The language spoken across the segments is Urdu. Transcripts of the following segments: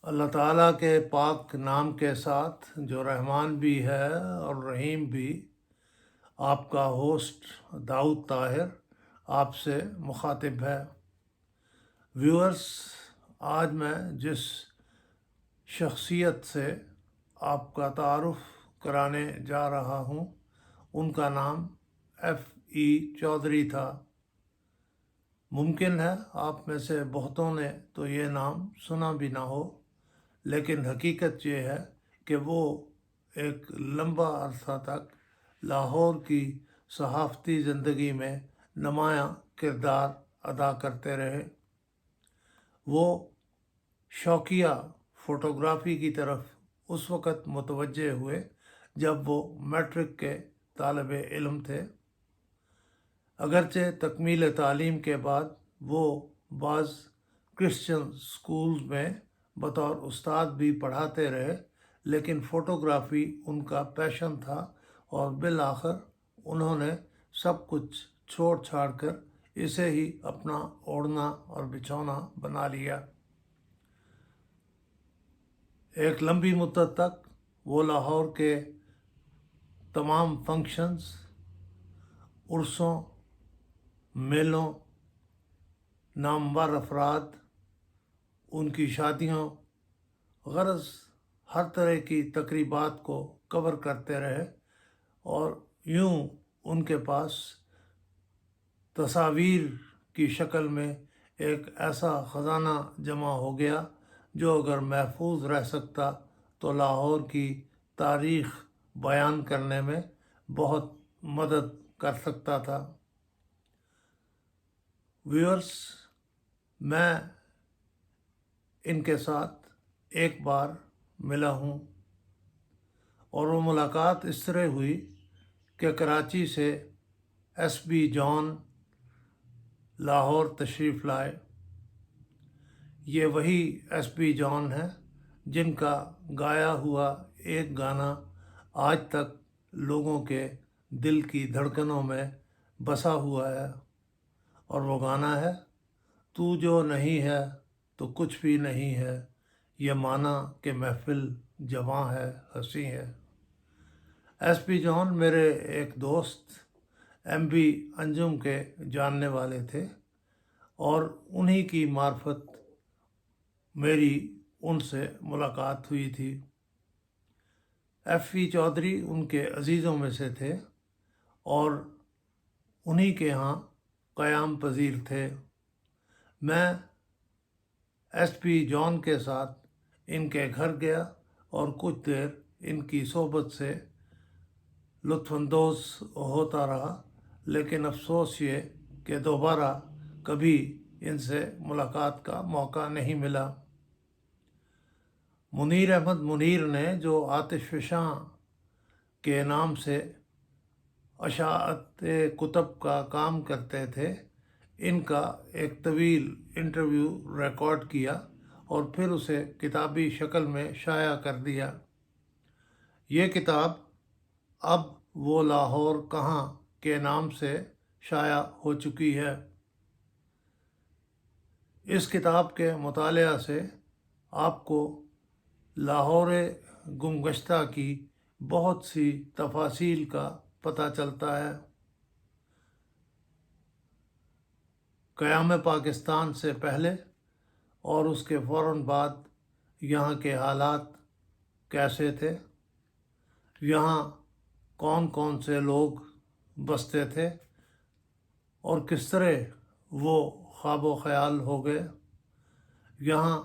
اللہ تعالیٰ کے پاک نام کے ساتھ جو رحمان بھی ہے اور رحیم بھی، آپ کا ہوسٹ داؤد طاہر آپ سے مخاطب ہے۔ ویورز، آج میں جس شخصیت سے آپ کا تعارف کرانے جا رہا ہوں ان کا نام FE چودھری تھا۔ ممکن ہے آپ میں سے بہتوں نے تو یہ نام سنا بھی نہ ہو، لیکن حقیقت یہ ہے کہ وہ ایک لمبا عرصہ تک لاہور کی صحافتی زندگی میں نمایاں کردار ادا کرتے رہے۔ وہ شوقیہ فوٹوگرافی کی طرف اس وقت متوجہ ہوئے جب وہ میٹرک کے طالب علم تھے۔ اگرچہ تکمیل تعلیم کے بعد وہ بعض کرسچن سکولز میں بطور استاد بھی پڑھاتے رہے، لیکن فوٹوگرافی ان کا پیشن تھا اور بالآخر انہوں نے سب کچھ چھوڑ چھاڑ کر اسے ہی اپنا اوڑھنا اور بچھونا بنا لیا۔ ایک لمبی مدت تک وہ لاہور کے تمام فنکشنز، عرسوں، میلوں، نامور افراد، ان کی شادیوں، غرض ہر طرح کی تقریبات کو کور کرتے رہے، اور یوں ان کے پاس تصاویر کی شکل میں ایک ایسا خزانہ جمع ہو گیا جو اگر محفوظ رہ سکتا تو لاہور کی تاریخ بیان کرنے میں بہت مدد کر سکتا تھا۔ ویورز، میں ان کے ساتھ ایک بار ملا ہوں، اور وہ ملاقات اس طرح ہوئی کہ کراچی سے SB جان لاہور تشریف لائے۔ یہ وہی SB جان ہیں جن کا گایا ہوا ایک گانا آج تک لوگوں کے دل کی دھڑکنوں میں بسا ہوا ہے، اور وہ گانا ہے: تو جو نہیں ہے تو کچھ بھی نہیں ہے، یہ مانا کہ محفل جواں ہے، ہنسی ہے۔ SB جان میرے ایک دوست MB انجم کے جاننے والے تھے، اور انہی کی معرفت میری ان سے ملاقات ہوئی تھی۔ FE چودھری ان کے عزیزوں میں سے تھے اور انہی کے ہاں قیام پذیر تھے۔ میں SB جان کے ساتھ ان کے گھر گیا اور کچھ دیر ان کی صحبت سے لطف اندوز ہوتا رہا، لیکن افسوس یہ کہ دوبارہ کبھی ان سے ملاقات کا موقع نہیں ملا۔ منیر احمد منیر نے جو آتش فشاں کے نام سے اشاعت کتب کا کام کرتے تھے، ان کا ایک طویل انٹرویو ریکارڈ کیا اور پھر اسے کتابی شکل میں شائع کر دیا۔ یہ کتاب اب وہ لاہور کہاں کے نام سے شائع ہو چکی ہے۔ اس کتاب کے مطالعہ سے آپ کو لاہور گم گشتہ کی بہت سی تفاصیل کا پتہ چلتا ہے۔ قیام پاکستان سے پہلے اور اس کے فوراً بعد یہاں کے حالات کیسے تھے، یہاں کون کون سے لوگ بستے تھے، اور کس طرح وہ خواب و خیال ہو گئے، یہاں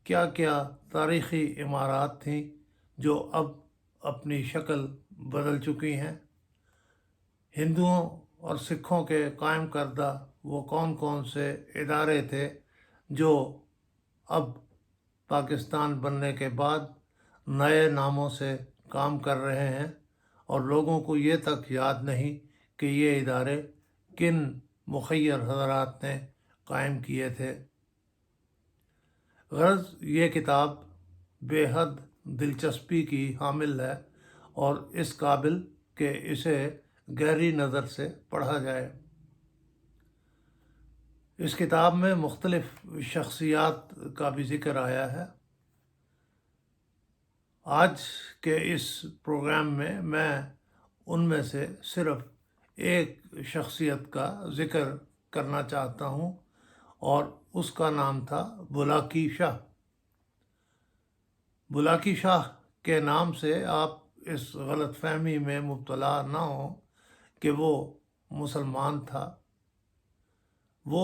کیا کیا تاریخی عمارات تھیں جو اب اپنی شکل بدل چکی ہیں، ہندوؤں اور سکھوں کے قائم کردہ وہ کون کون سے ادارے تھے جو اب پاکستان بننے کے بعد نئے ناموں سے کام کر رہے ہیں، اور لوگوں کو یہ تک یاد نہیں کہ یہ ادارے کن مخیر حضرات نے قائم کیے تھے۔ غرض یہ کتاب بے حد دلچسپی کی حامل ہے اور اس قابل کہ اسے گہری نظر سے پڑھا جائے۔ اس کتاب میں مختلف شخصیات کا بھی ذکر آیا ہے۔ آج کے اس پروگرام میں ان میں سے صرف ایک شخصیت کا ذکر کرنا چاہتا ہوں اور اس کا نام تھا بلاکی شاہ۔ بلاکی شاہ کے نام سے آپ اس غلط فہمی میں مبتلا نہ ہوں کہ وہ مسلمان تھا۔ وہ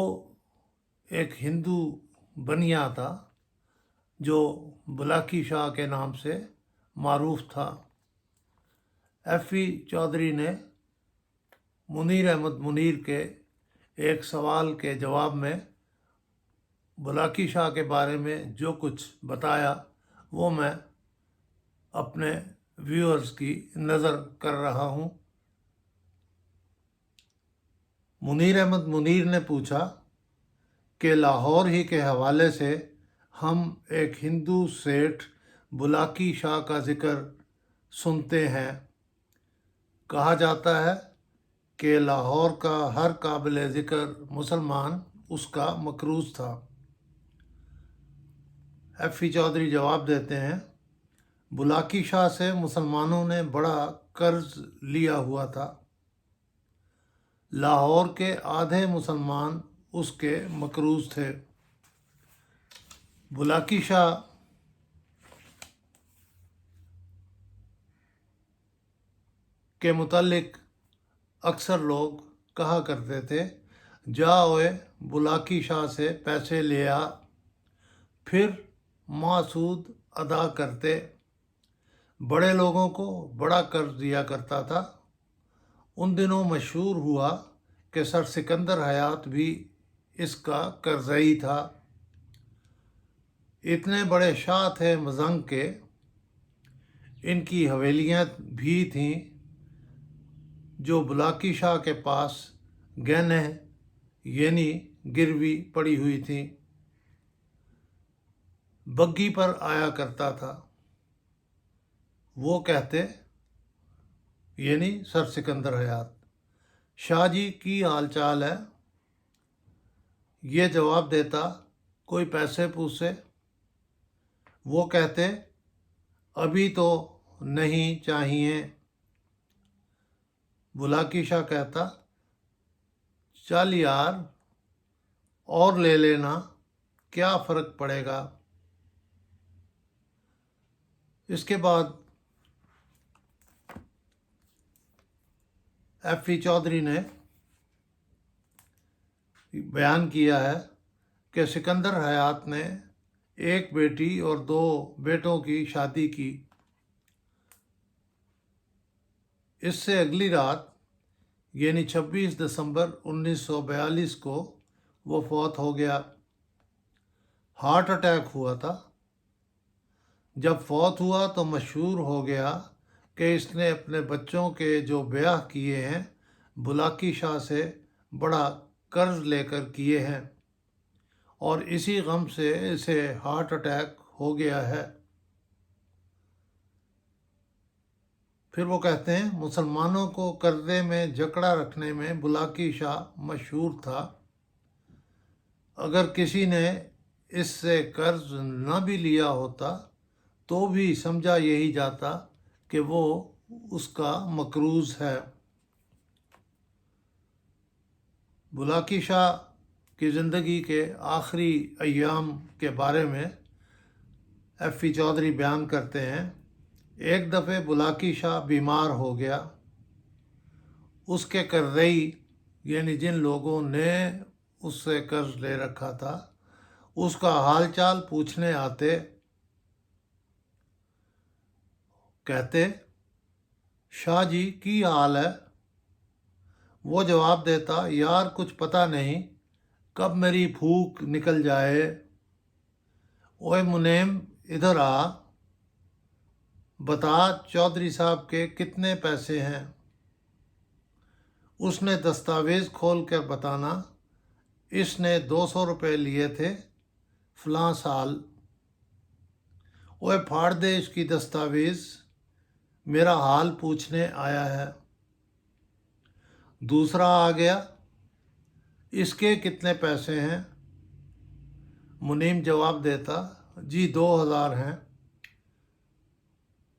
ایک ہندو بنیا تھا جو بلاکی شاہ کے نام سے معروف تھا۔ ایف چودھری نے منیر احمد منیر کے ایک سوال کے جواب میں بلاکی شاہ کے بارے میں جو کچھ بتایا وہ میں اپنے ویورز کی نظر کر رہا ہوں۔ منیر احمد منیر نے پوچھا کہ لاہور ہی کے حوالے سے ہم ایک ہندو سیٹھ بلاکی شاہ کا ذکر سنتے ہیں۔ کہا جاتا ہے کہ لاہور کا ہر قابل ذکر مسلمان اس کا مقروض تھا۔ ایف چودھری جواب دیتے ہیں، بلاکی شاہ سے مسلمانوں نے بڑا قرض لیا ہوا تھا۔ لاہور کے آدھے مسلمان اس کے مقروض تھے۔ بلاکی شاہ کے متعلق اکثر لوگ کہا کرتے تھے، جا اوئے بلاکی شاہ سے پیسے لے آ، پھر ماسود ادا کرتے۔ بڑے لوگوں کو بڑا قرض دیا کرتا تھا۔ ان دنوں مشہور ہوا کہ سر سکندر حیات بھی اس کا قرضئی تھا۔ اتنے بڑے شاہ تھے مزنگ کے، ان کی حویلیاں بھی تھیں جو بلاکی شاہ کے پاس گہنے یعنی گروی پڑی ہوئی تھیں۔ بگی پر آیا کرتا تھا۔ وہ کہتے یعنی سر سکندر حیات، شاہ جی کی حال چال ہے؟ یہ جواب دیتا، کوئی پیسے پوسے؟ وہ کہتے، ابھی تو نہیں چاہیے۔ بلاکی شاہ کہتا، چل یار اور لے لینا، کیا فرق پڑے گا۔ اس کے بعد ایف چودھری نے بیان کیا ہے کہ سکندر حیات نے ایک بیٹی اور 2 بیٹوں کی شادی کی۔ اس سے اگلی رات یعنی 26 دسمبر 1942 کو وہ فوت ہو گیا۔ ہارٹ اٹیک ہوا تھا۔ جب فوت ہوا تو مشہور ہو گیا کہ اس نے اپنے بچوں کے جو بیاہ کیے ہیں بلاکی شاہ سے بڑا قرض لے کر کیے ہیں، اور اسی غم سے اسے ہارٹ اٹیک ہو گیا ہے۔ پھر وہ کہتے ہیں، مسلمانوں کو قرضے میں جکڑا رکھنے میں بلاکی شاہ مشہور تھا۔ اگر کسی نے اس سے قرض نہ بھی لیا ہوتا تو بھی سمجھا یہی جاتا کہ وہ اس کا مقروض ہے۔ بلاکی شاہ کی زندگی کے آخری ایام کے بارے میں ایف چودھری بیان کرتے ہیں، ایک دفعہ بلاکی شاہ بیمار ہو گیا۔ اس کے قرضئی یعنی جن لوگوں نے اس سے قرض لے رکھا تھا اس کا حال چال پوچھنے آتے۔ کہتے، شاہ جی کی حال ہے؟ وہ جواب دیتا، یار کچھ پتہ نہیں کب میری پھوک نکل جائے۔ اوے منیم ادھر آ، بتا چودھری صاحب کے کتنے پیسے ہیں۔ اس نے دستاویز کھول کر بتانا، اس نے 200 روپے لیے تھے فلاں سال۔ اوے پھاڑ دے اس کی دستاویز، میرا حال پوچھنے آیا ہے۔ دوسرا آ گیا، اس کے کتنے پیسے ہیں؟ منیم جواب دیتا، جی 2000 ہیں۔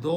2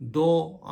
2